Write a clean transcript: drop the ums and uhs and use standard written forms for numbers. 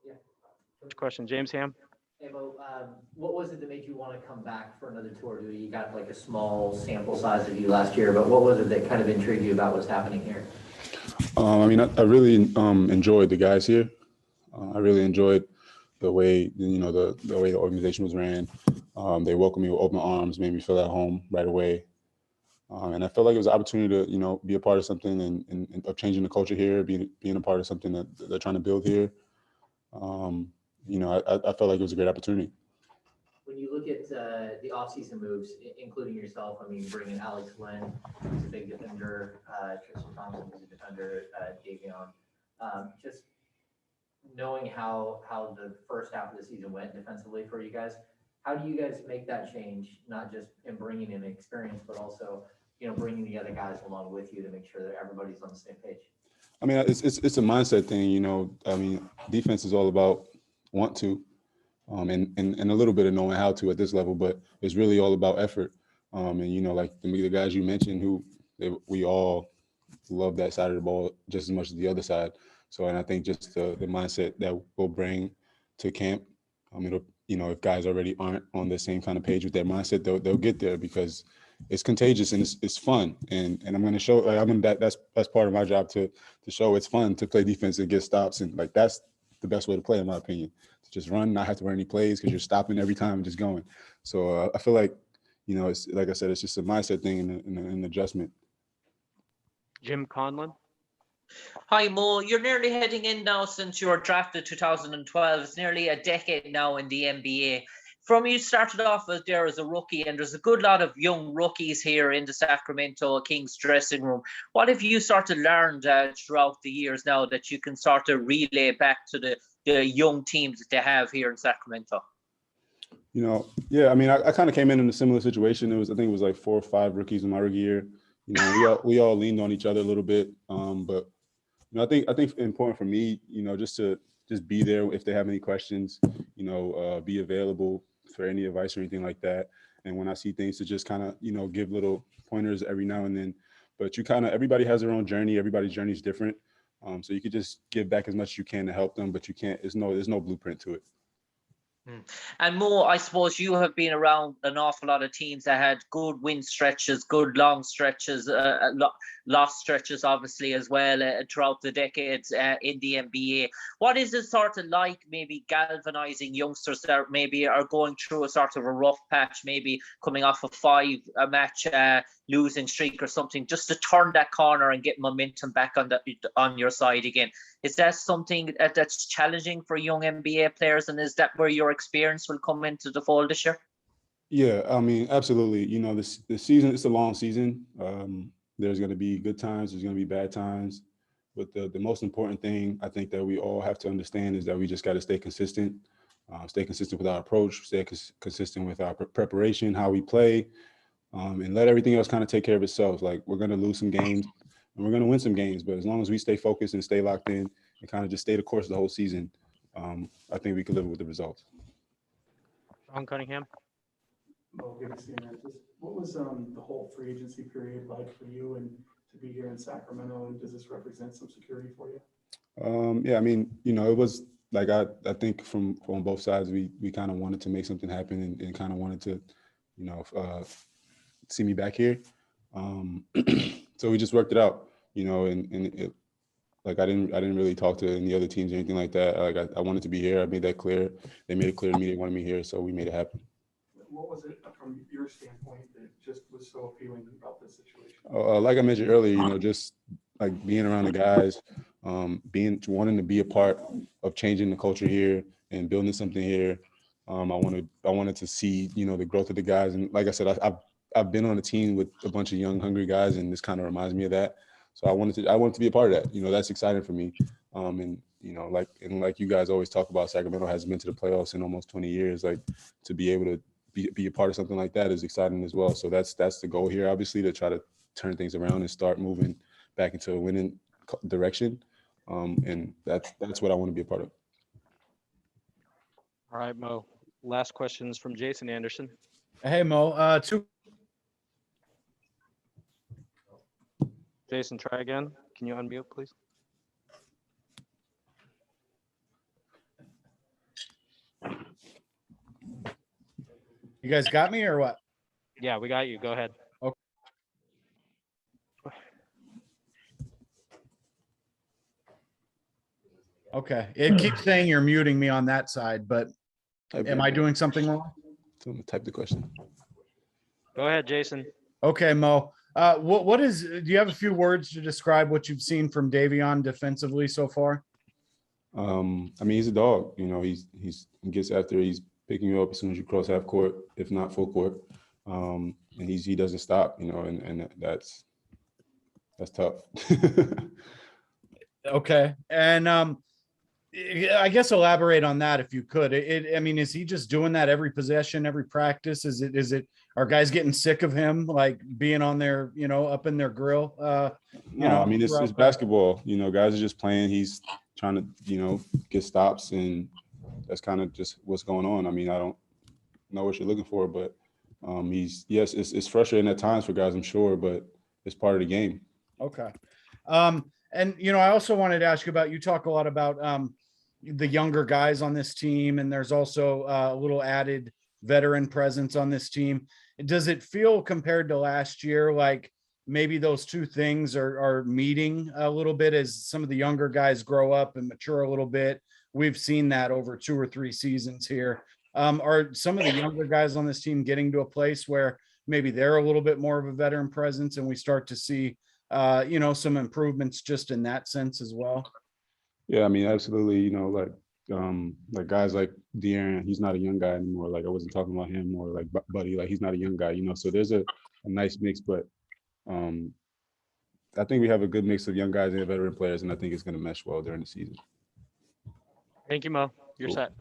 Yeah. Question, James Ham. Hey, Mo, what was it that made you want to come back for another tour? You got like a small sample size of you last year, but what was it that kind of intrigued you about what's happening here? I really enjoyed the guys here. I really enjoyed the way the way the organization was ran. They welcomed me with open arms, made me feel at home right away, and I felt like it was an opportunity to be a part of something and of changing the culture here, being a part of something that they're trying to build here. I felt like it was a great opportunity. When you look at the offseason moves, including yourself, I mean, bringing Alex Len, who's a big defender, Tristan Thompson, who's a defender, Davion, just knowing how the first half of the season went defensively for you guys, how do you guys make that change, not just in bringing in experience, but also, bringing the other guys along with you to make sure that everybody's on the same page? I mean, it's a mindset thing, I mean, defense is all about want to, and a little bit of knowing how to at this level, but it's really all about effort. And like the guys you mentioned, we all love that side of the ball just as much as the other side. So, and I think just the mindset that we'll bring to camp, it'll, if guys already aren't on the same kind of page with their mindset, they'll get there because it's contagious and it's fun. And I'm going to show, like, that's part of my job to show it's fun to play defense and get stops. And like, that's the best way to play, in my opinion, to just run, not have to run any plays because you're stopping every time and just going. So I feel like, it's, like I said, it's just a mindset thing and an adjustment. Jim Conlon. Hi, Mo. You're nearly heading in now since you were drafted 2012. It's nearly a decade now in the NBA. From you started off there as a rookie, and there's a good lot of young rookies here in the Sacramento Kings dressing room. What have you sort of learned throughout the years now that you can sort of relay back to the young teams that they have here in Sacramento? Yeah, I mean, I kind of came in a similar situation. I think it was like 4 or 5 rookies in my rookie year. We all leaned on each other a little bit, but I think important for me, just to be there if they have any questions, be available for any advice or anything like that. And when I see things, to just kind of give little pointers every now and then. But everybody has their own journey. Everybody's journey is different, so you could just give back as much as you can to help them, but you can't. There's no blueprint to it. And Mo, I suppose you have been around an awful lot of teams that had good win stretches, good long stretches, lost stretches, obviously, as well throughout the decades in the NBA. What is it sort of like, maybe galvanizing youngsters that maybe are going through a sort of a rough patch, maybe coming off a 5-match losing streak or something, just to turn that corner and get momentum back on your side again? Is that something that's challenging for young NBA players, and is that where your experience will come into the fold this year? Yeah, I mean, absolutely. The season, it's a long season. There's going to be good times, there's going to be bad times. But the most important thing I think that we all have to understand is that we just got to stay consistent with our approach, stay consistent with our preparation, how we play, and let everything else kind of take care of itself. Like, we're going to lose some games and we're going to win some games, but as long as we stay focused and stay locked in and kind of just stay the course of the whole season, I think we can live with the results. Sean Cunningham. Well, good to see you, man. Just what was the whole free agency period like for you and to be here in Sacramento, and does this represent some security for you? Yeah, I mean, it was like, I think from both sides, we kind of wanted to make something happen and kind of wanted to, see me back here. So we just worked it out, and it, like, I didn't really talk to any other teams or anything like that. Like, I wanted to be here. I made that clear. They made it clear to me they wanted me here, so we made it happen. What was it from your standpoint that just was so appealing about this situation? Like I mentioned earlier, just like being around the guys, wanting to be a part of changing the culture here and building something here. I wanted to see, the growth of the guys. And like I said, I've been on a team with a bunch of young, hungry guys, and this kind of reminds me of that. So I wanted to be a part of that. That's exciting for me. And like you guys always talk about, Sacramento hasn't been to the playoffs in almost 20 years. Like, to be able to be a part of something like that is exciting as well. So that's the goal here, obviously, to try to turn things around and start moving back into a winning direction. And that's what I want to be a part of. All right, Mo. Last questions from Jason Anderson. Hey, Mo. Jason, try again. Can you unmute, please? You guys got me or what? Yeah, we got you. Go ahead. Okay. It keeps saying you're muting me on that side, but Type am it. I doing something wrong? So I'm gonna type the question. Go ahead, Jason. Okay, Mo. Do you have a few words to describe what you've seen from Davion defensively so far? I mean, he's a dog. You know, he gets after. He's picking you up as soon as you cross half court, if not full court. And he doesn't stop. You know, and that's tough. Okay. And I guess elaborate on that if you could. I mean, is he just doing that every possession, every practice? Is it are guys getting sick of him like being on their, up in their grill? No, I mean, it's throughout basketball. You know, guys are just playing. He's trying to, get stops, and that's kind of just what's going on. I mean, I don't know what you're looking for, but it's frustrating at times for guys, I'm sure, but it's part of the game. Okay. And I also wanted to ask you about, you talk a lot about the younger guys on this team, and there's also a little added veteran presence on this team. Does it feel compared to last year like maybe those two things are meeting a little bit as some of the younger guys grow up and mature a little bit? We've seen that over 2 or 3 seasons here. Are some of the younger guys on this team getting to a place where maybe they're a little bit more of a veteran presence and we start to see some improvements just in that sense as well? Yeah, I mean, absolutely. Like guys like De'Aaron, he's not a young guy anymore. Like I wasn't talking about him, or like Buddy, like he's not a young guy. So there's a nice mix, but I think we have a good mix of young guys and veteran players, and I think it's going to mesh well during the season. Thank you, Mo. You're Cool. set.